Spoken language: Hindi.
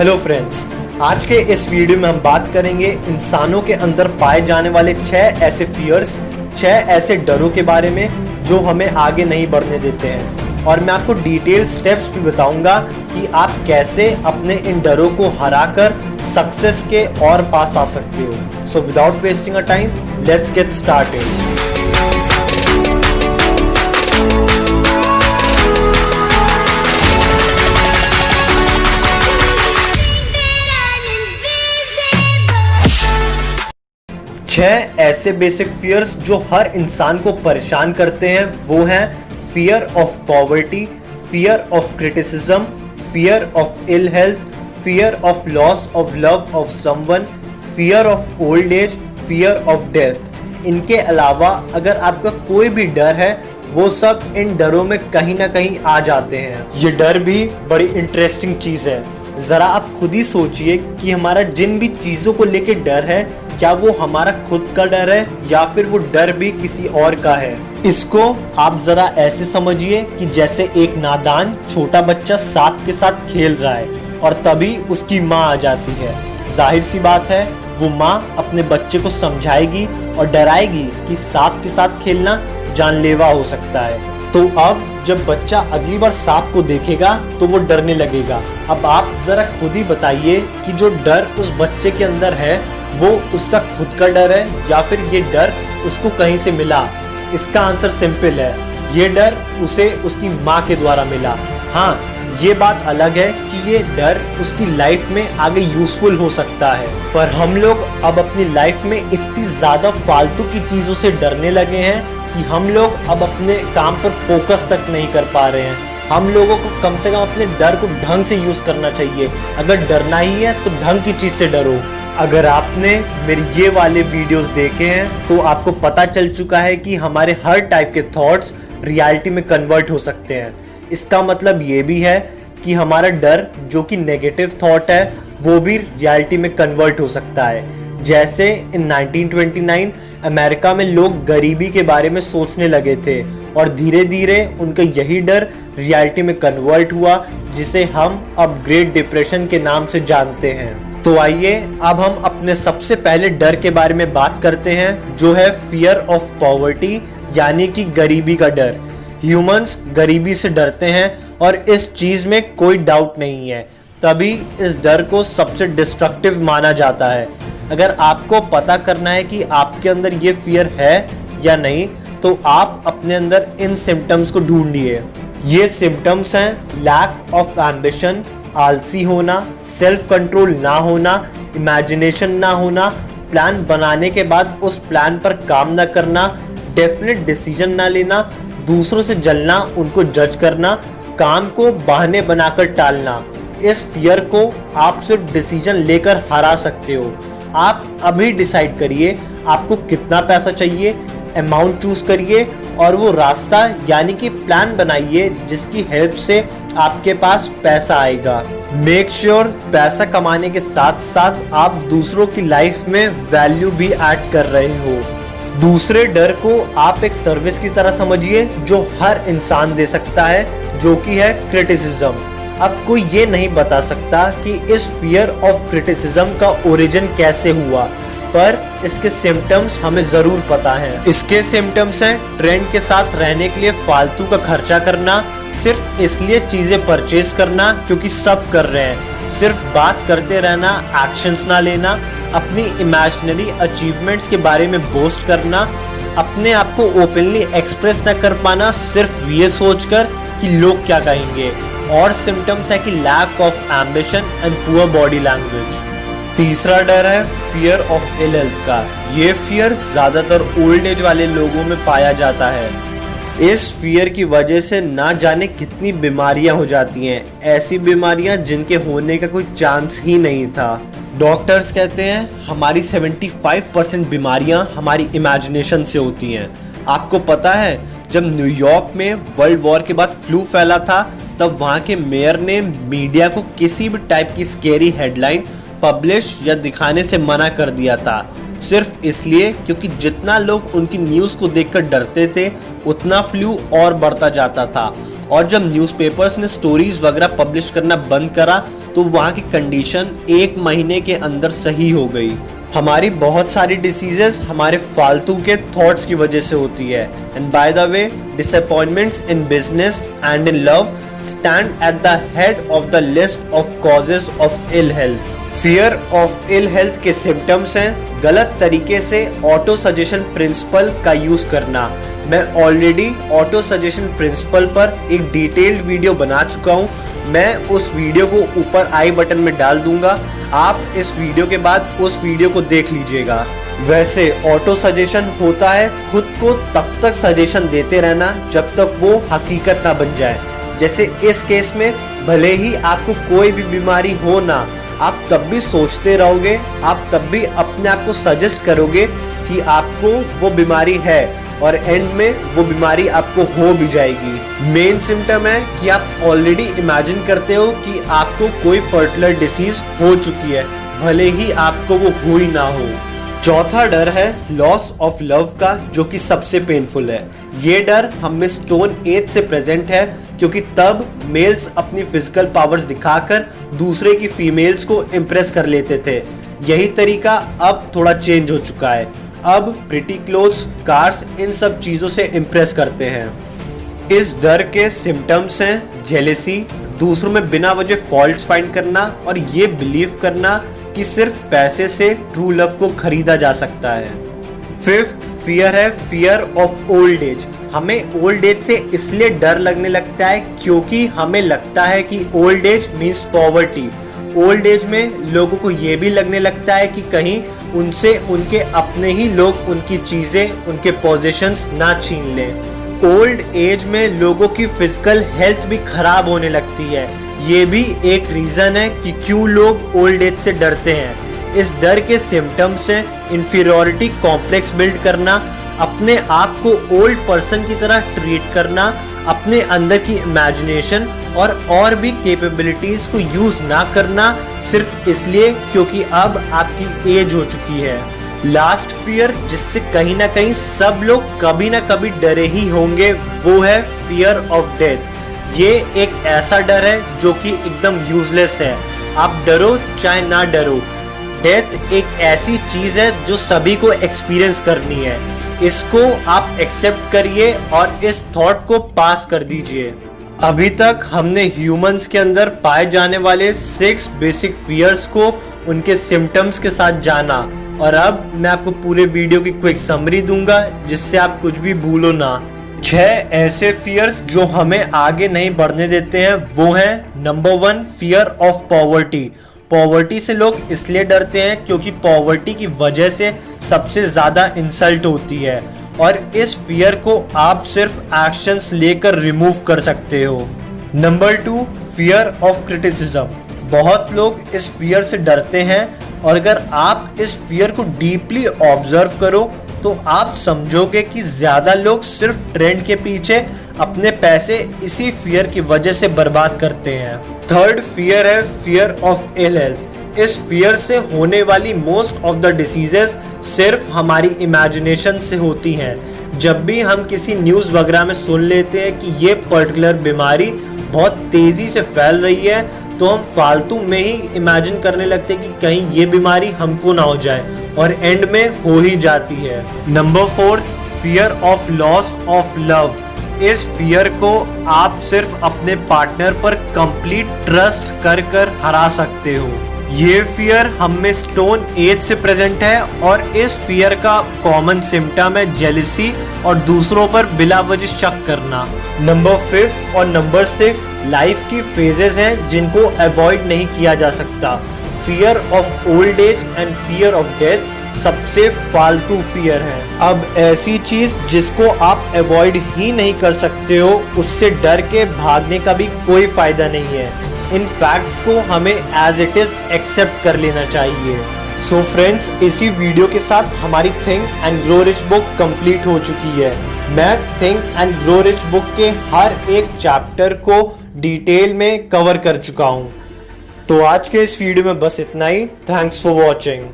हेलो फ्रेंड्स, आज के इस वीडियो में हम बात करेंगे इंसानों के अंदर पाए जाने वाले 6 ऐसे फियर्स, 6 ऐसे डरों के बारे में जो हमें आगे नहीं बढ़ने देते हैं। और मैं आपको डिटेल स्टेप्स भी बताऊंगा कि आप कैसे अपने इन डरों को हराकर सक्सेस के और पास आ सकते हो। So without wasting a time, let's get started. छह ऐसे बेसिक फियर्स जो हर इंसान को परेशान करते हैं वो हैं fear of poverty, fear of criticism, fear of ill health, fear of loss of love of someone, fear of old age, fear of death. इनके अलावा अगर आपका कोई भी डर है वो सब इन डरों में कहीं ना कहीं आ जाते हैं। ये डर भी बड़ी इंटरेस्टिंग चीज है। जरा आप खुद ही सोचिए कि हमारा जिन भी चीजों को लेके डर है, क्या वो हमारा खुद का डर है या फिर वो डर भी किसी और का है। इसको आप जरा ऐसे समझिए कि जैसे एक नादान छोटा बच्चा सांप के साथ खेल रहा है और तभी उसकी माँ आ जाती है। जाहिर सी बात है वो माँ अपने बच्चे को समझाएगी और डराएगी कि सांप के साथ खेलना जानलेवा हो सकता है। तो अब जब बच्चा अगली बार सांप को देखेगा तो वो डरने लगेगा। अब आप जरा खुद ही बताइए कि जो डर उस बच्चे के अंदर है वो उसका खुद का डर है या फिर ये डर उसको कहीं से मिला। इसका आंसर सिंपल है, ये डर उसे उसकी माँ के द्वारा मिला। हाँ, ये बात अलग है कि ये डर उसकी लाइफ में आगे यूजफुल हो सकता है, पर हम लोग अब अपनी लाइफ में इतनी ज्यादा फालतू की चीजों से डरने लगे हैं कि हम लोग अब अपने काम पर फोकस तक नहीं कर पा रहे हैं। हम लोगों को कम से कम अपने डर को ढंग से यूज करना चाहिए। अगर डरना ही है तो ढंग की चीज से डरो। अगर आपने मेरे ये वाले वीडियोस देखे हैं तो आपको पता चल चुका है कि हमारे हर टाइप के थॉट्स रियलिटी में कन्वर्ट हो सकते हैं। इसका मतलब ये भी है कि हमारा डर जो कि नेगेटिव थॉट है वो भी रियलिटी में कन्वर्ट हो सकता है। जैसे इन 1929 अमेरिका में लोग गरीबी के बारे में सोचने लगे थे और धीरे धीरे उनका यही डर रियलिटी में कन्वर्ट हुआ, जिसे हम अब ग्रेट डिप्रेशन के नाम से जानते हैं। तो आइए अब हम अपने सबसे पहले डर के बारे में बात करते हैं, जो है फियर ऑफ पॉवर्टी, यानी कि गरीबी का डर। ह्यूमंस गरीबी से डरते हैं और इस चीज में कोई डाउट नहीं है, तभी इस डर को सबसे डिस्ट्रक्टिव माना जाता है। अगर आपको पता करना है कि आपके अंदर ये फियर है या नहीं तो आप अपने अंदर इन सिम्टम्स को ढूंढिए। ये सिम्टम्स हैं लैक ऑफ एम्बिशन, आलसी होना, सेल्फ कंट्रोल ना होना, इमेजिनेशन ना होना, प्लान बनाने के बाद उस प्लान पर काम ना करना, डेफिनेट डिसीजन ना लेना, दूसरों से जलना, उनको जज करना, काम को बहाने बनाकर टालना। इस फियर को आप सिर्फ डिसीजन लेकर हरा सकते हो। आप अभी डिसाइड करिए आपको कितना पैसा चाहिए, अमाउंट चूज करिए और वो रास्ता यानी कि प्लान बनाइए जिसकी हेल्प से आपके पास पैसा आएगा। मेक श्योर पैसा कमाने के साथ साथ आप दूसरों की लाइफ में वैल्यू भी ऐड कर रहे हो। दूसरे डर को आप एक सर्विस की तरह समझिए जो हर इंसान दे सकता है, जो कि है क्रिटिसिज्म। अब कोई ये नहीं बता सकता कि इस फियर ऑफ क्रिटिसिज्म का ओरिजिन कैसे हुआ, पर इसके सिम्टम्स हमें जरूर पता है। इसके सिम्टम्स हैं ट्रेंड के साथ रहने के लिए फालतू का खर्चा करना, सिर्फ इसलिए चीजें परचेज करना क्योंकि सब कर रहे हैं, सिर्फ बात करते रहना, एक्शंस ना लेना, अपनी इमेजिनरी अचीवमेंट्स के बारे में बोस्ट करना, अपने आप को ओपनली एक्सप्रेस न कर पाना सिर्फ ये सोचकर कि लोग क्या कहेंगे। और सिम्टम्स है कि lack of ambition and poor body language. तीसरा डर है फियर ऑफ इल हेल्थ का। ये फियर ज्यादातर ओल्ड एज वाले लोगों में पाया जाता है। इस फियर की वजह से ना जाने कितनी बीमारियां हो जाती हैं, ऐसी बीमारियां जिनके होने का कोई चांस ही नहीं था। डॉक्टर्स कहते हैं हमारी 75% बीमारियां हमारी इमेजिनेशन से होती हैं। आपको पता है जब न्यूयॉर्क में वर्ल्ड वॉर के बाद फ्लू फैला था तब वहाँ के मेयर ने मीडिया को किसी भी टाइप की स्केरी हेडलाइन पब्लिश या दिखाने से मना कर दिया था, सिर्फ इसलिए क्योंकि जितना लोग उनकी न्यूज़ को देखकर डरते थे उतना फ्लू और बढ़ता जाता था। और जब न्यूज़पेपर्स ने स्टोरीज वगैरह पब्लिश करना बंद करा तो वहाँ की कंडीशन 1 महीने के अंदर सही हो गई। हमारी बहुत सारी डिसीजेस हमारे फालतू के थॉट्स की वजह से होती है। And by the way, disappointments in business and in love stand at the head of the list of causes of ill health. Fear of ill health के सिम्टम्स हैं गलत तरीके से ऑटो सजेशन प्रिंसिपल का यूज करना। मैं ऑलरेडी ऑटो सजेशन प्रिंसिपल पर एक डिटेल्ड वीडियो बना चुका हूँ। मैं उस वीडियो को ऊपर आई बटन में डाल दूंगा, आप इस वीडियो के बाद उस वीडियो को देख लीजिएगा। वैसे ऑटो सजेशन होता है खुद को तब तक सजेशन देते रहना जब तक वो हकीकत ना बन जाए। जैसे इस केस में भले ही आपको कोई भी बीमारी हो ना, आप तब भी सोचते रहोगे, आप तब भी अपने आप को सजेस्ट करोगे कि आपको वो बीमारी है और एंड में वो बीमारी आपको हो भी जाएगी। मेन सिम्टम है कि आप ऑलरेडी इमेजिन करते हो कि आपको कोई पर्टिकुलर डिसीज हो चुकी है, भले ही आपको वो हो ही ना हो। चौथा डर है लॉस ऑफ लव का, जो कि सबसे पेनफुल है। ये डर हम में स्टोन एज से प्रेजेंट है, क्योंकि तब मेल्स अपनी फिजिकल पावर्स दिखाकर दूसरे की फीमेल्स को इम्प्रेस कर लेते थे। यही तरीका अब थोड़ा चेंज हो चुका है। अब प्रिटी क्लोथ्स, कार्स, इन सब चीजों से इम्प्रेस करते हैं। इस डर के सिम्टम्स हैं जेलेसी, दूसरों में बिना वजह फॉल्ट्स फाइंड करना और ये बिलीव करना कि सिर्फ पैसे से ट्रू लव को खरीदा जा सकता है। फिफ्थ फियर है फियर ऑफ ओल्ड एज। हमें ओल्ड एज से इसलिए डर लगने लगता है क्योंकि हमें लगता है कि old age means poverty. Old age में लोगों को ये भी लगने लगता है कि कहीं उनसे उनके अपने ही लोग उनकी चीजें, उनके पोजेशंस ना छीन लें। ओल्ड एज में लोगों की फिजिकल हेल्थ भी खराब होने लगती है। ये भी एक रीजन है कि क्यों लोग ओल्ड एज से डरते हैं। इस डर के सिम्टम्स हैं इंफीरियरिटी कॉम्प्लेक्स बिल्ड करना, अपने आप को ओल्ड पर्सन की तरह ट्रीट करना, अपने अंदर की इमेजिनेशन और भी कैपेबिलिटीज को यूज ना करना सिर्फ इसलिए क्योंकि अब आपकी एज हो चुकी है। लास्ट फियर, जिससे कहीं ना कहीं सब लोग कभी ना कभी डरे ही होंगे, वो है फियर ऑफ डेथ। ये एक ऐसा डर है जो कि एकदम यूजलेस है। आप डरो चाहे ना डरो, डेथ एक ऐसी चीज है जो सभी को एक्सपीरियंस करनी है। इसको आप एक्सेप्ट करिए और इस थॉट को पास कर दीजिए। अभी तक हमने ह्यूमंस के अंदर पाए जाने वाले 6 बेसिक फियर्स को उनके सिम्टम्स के साथ जाना, और अब मैं आपको पूरे वीडियो की क्विक समरी दूंगा जिससे आप कुछ भी भूलो ना। 6 ऐसे फियर्स जो हमें आगे नहीं बढ़ने देते हैं वो हैं number 1 fear of poverty. Poverty से लोग इसलिए डरते हैं क्योंकि पॉवर्टी की वजह से सबसे ज्यादा इंसल्ट होती है, और इस फियर को आप सिर्फ एक्शंस लेकर रिमूव कर सकते हो। Number 2 fear of criticism. बहुत लोग इस फियर से डरते हैं, और अगर आप इस फियर को डीपली ऑब्जर्व करो तो आप समझोगे कि ज्यादा लोग सिर्फ ट्रेंड के पीछे अपने पैसे इसी फियर की वजह से बर्बाद करते हैं। थर्ड फियर है फियर ऑफ इल हेल्थ। इस फियर से होने वाली मोस्ट ऑफ द डिसीजेस सिर्फ हमारी इमेजिनेशन से होती हैं। जब भी हम किसी न्यूज़ वगैरह में सुन लेते हैं कि ये पर्टिकुलर बीमारी बहुत तेज़ी से फैल रही है, तो हम फालतू में ही इमेजिन करने लगते हैं कि कहीं ये बीमारी हमको ना हो जाए, और एंड में हो ही जाती है। Number 4 fear of loss of love. इस फियर को आप सिर्फ अपने पार्टनर पर कंप्लीट ट्रस्ट कर हरा सकते हो। ये फियर हम में स्टोन एज से प्रेजेंट है, और इस फियर का कॉमन सिम्टम है जेलिसी और दूसरों पर बिला वजह शक करना। नंबर 5 और नंबर 6 लाइफ की फेजेस हैं जिनको अवॉइड नहीं किया जा सकता। Fear of old as and fear of death सबसे फालतू फियर है। अब ऐसी चीज जिसको आप अवॉइड ही नहीं कर सकते हो, उससे डर के भागने का भी कोई फायदा नहीं है। इन फैक्ट्स को हमें एज इट इज एक्सेप्ट कर लेना चाहिए। सो फ्रेंड्स, इसी वीडियो के साथ हमारी think and grow rich book complete हो चुकी है। मैं think and grow rich book के हर एक चैप्टर को डिटेल में कवर कर चुका हूँ। तो आज के इस वीडियो में बस इतना ही। Thanks for watching.